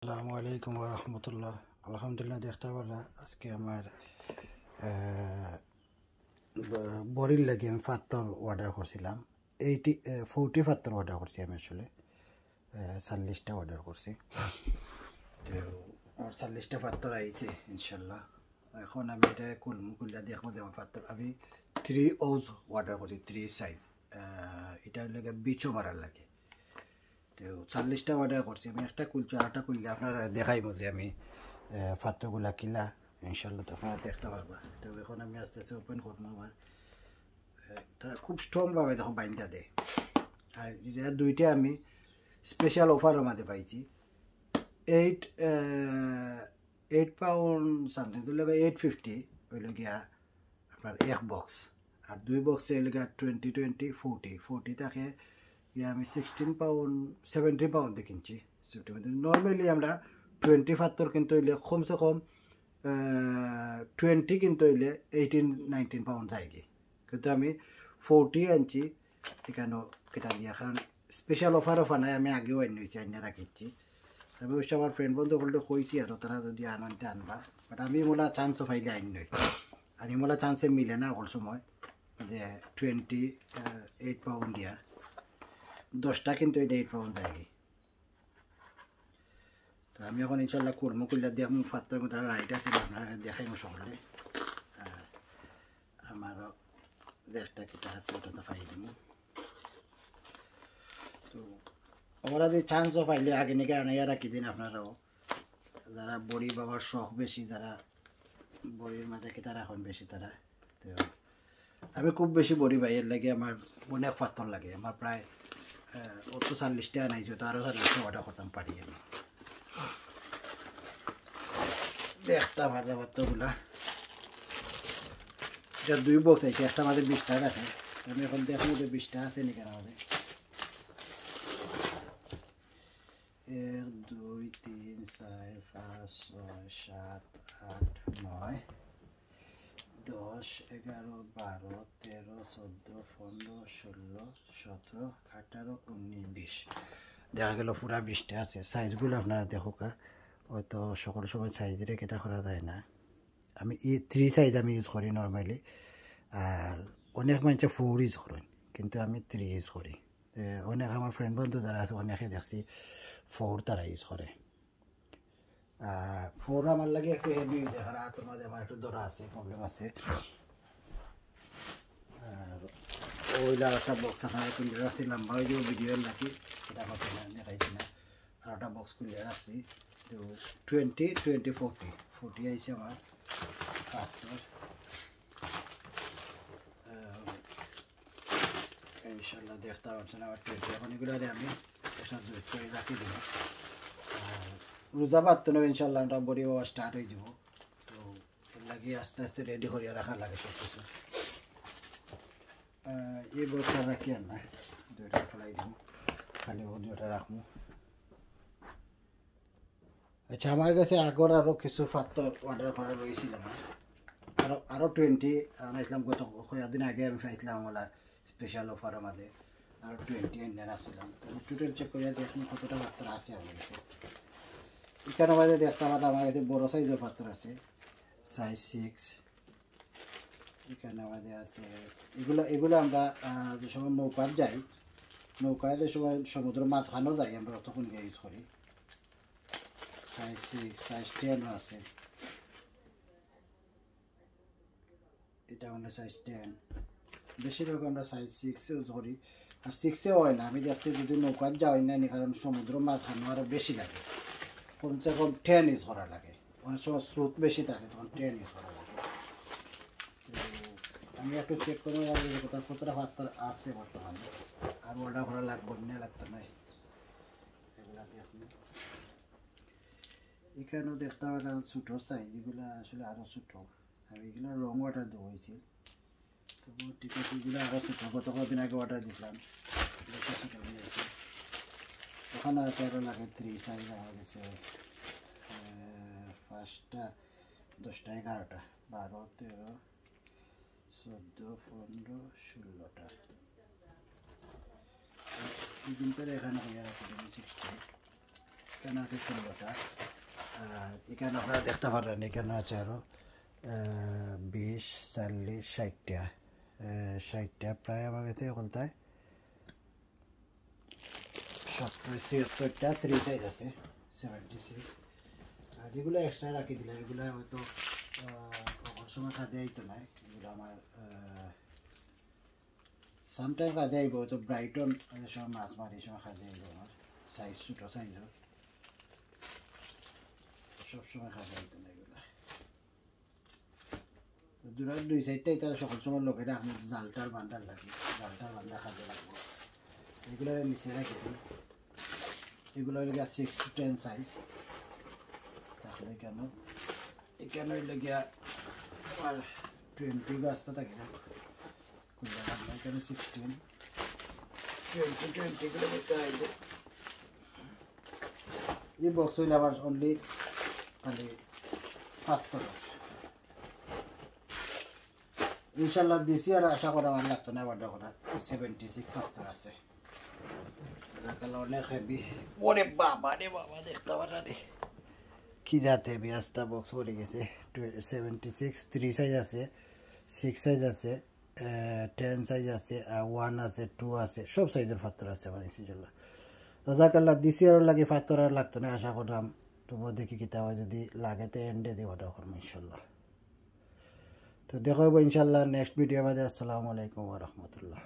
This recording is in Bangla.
আসসালামু আলাইকুম রহমতুল্লাহ। আলহামদুলিল্লাহ দেখতে পারা আজকে আমার বড়ির লাগে আমি পাত্তর অর্ডার করছিলাম। 40 পাত্তর অর্ডার করছি আমি আসলে 40টা অর্ডার করছি। তো আমার 40টা পাত্তর আইছে ইনশাল্লাহ। এখন আমি এটা খুললা দেখবো যে আমার পাত্তর আমি 3 ওজ অর্ডার করছি, 3 সাইজ। এটার লাগে বিচও মারার লাগে। তো 40টা অর্ডার করছি আমি, একটা খুলছি আরেকটা খুললে আপনারা দেখাইব যে আমি পাত্রগুলা কিলা ইনশাল্লাহ তো আপনারা দেখতে পারবা। তো এখন আমি আস্তে আস্তে ওপেন করবো। আমার তারা খুব স্ট্রংভাবে দেখো বাইন্দা দেয়। আর এটা দুইটা আমি স্পেশাল অফারের মাঝে পাইছি। 8 পাউন্ড সামথিং, দুই লাগে 850 হইল গিয়া আপনার এক বক্স। আর 2 বক্সে হইল গিয়া 20 থাকে গিয়া আমি 16 পাউন্ড 17 পাউন্ডে কিনছি। নর্মালি আমরা 20 পাত্তর কিন্তু হইলে কমসে কম 20 কিন্তু হইলে 18-19 পাউন্ড যায় কি, কিন্তু আমি 40 আনছি এখানে কেটা দিয়া, কারণ স্পেশাল অফার নাই। আমি আগেও আনি হয়েছি, আইনা রাখিচ্ছি। আমি অবশ্য আমার ফ্রেন্ড বন্ধু বলতে কইছি আর তারা যদি আনতে আনবা, বাট আমি মোলা চান্সও পাইলে আইন নই। আর মোলা চান্সে মিলে না অল সময় যে 28 পাউন্ড দিয়া 10টা কিন্তু এটা 8 পাউন্ড যায়। তো আমি এখন ইনশাল্লাহ করবো, করলে দেখুন পাত্রের মধ্যে রাইট আছে আপনারা দেখাইব সকলে। আর আমারও দেশটা কেটে আছে ওটা তো পাই দিব। তো ওরা যে চান্সও পাইলে আগে নাকি আনাইয়া রাখি দিন আপনারাও, যারা বড়ি বাবার শখ বেশি, যারা বড়ির মাঝে কেটা রাখুন বেশি তারা। তো আমি খুব বেশি বড়ি পাই, এর লাগে আমার অনেক পাত্তর লাগে। আমার প্রায় 40টা আনাইছে, তো আরও 40টা অর্ডার করতাম পারি আমি। দেখতাম ভালো পাত্রগুলা। এটা 2 বক্স আছে, একটা আমাদের 20টা রাখে। আমি এখন দেখুন যে 20টা আছে নাকি আমাদের। 1 2 3 4 5 6 7 8 9 10 11 12 13 14 15 16 17 18 19 20 দেখা গেল পুরা 20টা আছে। সাইজগুলো আপনারা দেখুক, হয়তো সকল সময় সাইজের কেটা করা যায় না। আমি 3 সাইজ আমি ইউজ করি নর্মালি, আর অনেক মানুষে 4 ইউজ করেন, কিন্তু আমি 3 ইউজ করি। অনেক আমার ফ্রেন্ড বন্ধু যারা আছে অনেকে দেখছি 4 তারা ইউজ করে। 4 আমার লাগে একটু হেভি হয়ে যায়, আর তোমাদের আমার একটু ধরা আছে, প্রবলেম আছে। আর ওইলা একটা বক্স আপনারা খুলে রাখছি, লম্বা হয়ে যাবে ভিডিওর নাকি এটা কথা না দেখাইছি না। আর একটা বক্স খুলে রাখছি। তো 20 20 40 আইছে আমার পাত্র। ইনশাল্লাহ দেখতে পাচ্ছেন আমার 20। এখন এগুলো আমি একটা জয়েট করে রাখি দেবো। আর রোজা পাত্র নেব ইনশাল্লাহ, আমরা বড়ি বাবা স্টার্ট হয়ে যাব। তো এর লাগে আস্তে আস্তে রেডি করিয়া রাখা লাগে সব কিছু। এই বক্সটা রাখি আর না, 2টা ফেলাই দিব, খালি ও 2টা রাখবো। আচ্ছা, আমার কাছে আগর আরও কিছু পাত্র অর্ডার করা রয়েছিল আমার। আরও 20 আনাইছিলাম গত কয়েকদিন আগে। আমি পাইছিলাম ওলা স্পেশাল অফার আমাদের, আরও 20 এনে রাখছিলাম। আমি টোটাল চেক করিয়া দেখুন কতটা পাত্র আছে আমার কাছে। এখানে আমাদের দেখতে পাতা আমার কাছে বড়ো সাইজের পাত্র আছে, সাইজ 6। এখানে আমাদের আছে এগুলো আমরা যে সময় নৌকার যাই, নৌকায় যে সময় সমুদ্র মাঝখানেও যাই আমরা, তখন ইউজ করি। সাইজ 6, সাইজ 10 আছে। এটা হলো সাইজ 10। বেশিরভাগ আমরা সাইজ 6 ইউজ করি। আর 6এও হয় না, আমি দেখছি যদি নৌকার যাওয়াই না, কারণ সমুদ্র মাঝখানে আরও বেশি লাগে, কমসে কম 10 ইউজ করা লাগে। অনেক সময় স্রোত বেশি থাকে, তখন 10 ইউজ করা লাগে। আমি একটু চেক করে কতটা পাত্র আছে বর্তমানে, আর অর্ডার করা লাগবে না, লাগতো নাই। এগুলা দেখুন, এখানেও দেখতে পাবেন ছোটো সাইজ, এগুলো আসলে আরও ছোটো। আমি এগুলো রং অর্ডার দেওয়া হয়েছে, তবু ঠিক আছে। এগুলো আরও ছোটো, গত কদিন আগে অর্ডার দিয়েছিলাম, ছোটো হয়ে আছে। ওখানে আরও লাগে 3 সাইজ আমার কাছে। 5টা 10টা 11টা 12 13 14 15 16টা। এই দিনটা এখানে হয়ে রাখি 60। এখানে আছে 16টা। আর এখানে আপনারা দেখতে পারেন এখানে আছে আরও 20, 40, 60টা 60টা প্রায় আমার কাছে কোনটায় 70-76টা 3 সাইজ আছে 76। আর এগুলো এক্সট্রা রাখি দিলাম, এগুলো হয়তো সময় কাজে আইতো না, এগুলো আমার সামটাইম কাজে আইব, হয়তো ব্রাইটন সময় মাছ মারি সময় কাজে আইব আমার সাইজ ছোটো সাইজের, সবসময় কাজে আইতো না এগুলো। দুটার 2 সাইডটাই তারা সকল সময় লোকে রাখবো, জালটাল বান্ধার লাগে, জালটাল বান্ধা কাজে লাগবো। এগুলো নিচে রাখি দিই, এগুলো হইলে 6 to 10 সাইজ। তাহলে এখানে হইলে গিয়া আর 20 গাছটা থাকে না, এখানে 16, 20 করে নিতে হইব। এই বক্স হইলে আবার অনলি খালি 5 ইনশাল্লাহ দিছি, আর আশা করা আমার লাগতো না অর্ডার করা। 76 পাথর আছে, অনেক হেভি। ওরে বাবা রে বাবা, দেখতে পারা রে কি যাতে হেভি আস্তা বক্স পড়ে গেছে। 76 3 সাইজ আছে, 6 সাইজ আছে, 10 সাইজ আছে, 1 আছে, 2 আছে, সব সাইজের পাথর আছে আমার ইনশাল্লাহ। রাজাকাল্লা দিছি আর লাগে পাথর আর লাগতো না আশা করলাম। তবুও দেখি কিতাব যদি লাগে তো এন্ডে দিয়ে অর্ডার করবো ইনশাল্লাহ। তো দেখো ইনশাল্লাহ নেক্সট ভিডিও বাদে। আসসালামু আলাইকুম ওয়া রাহমাতুল্লাহ।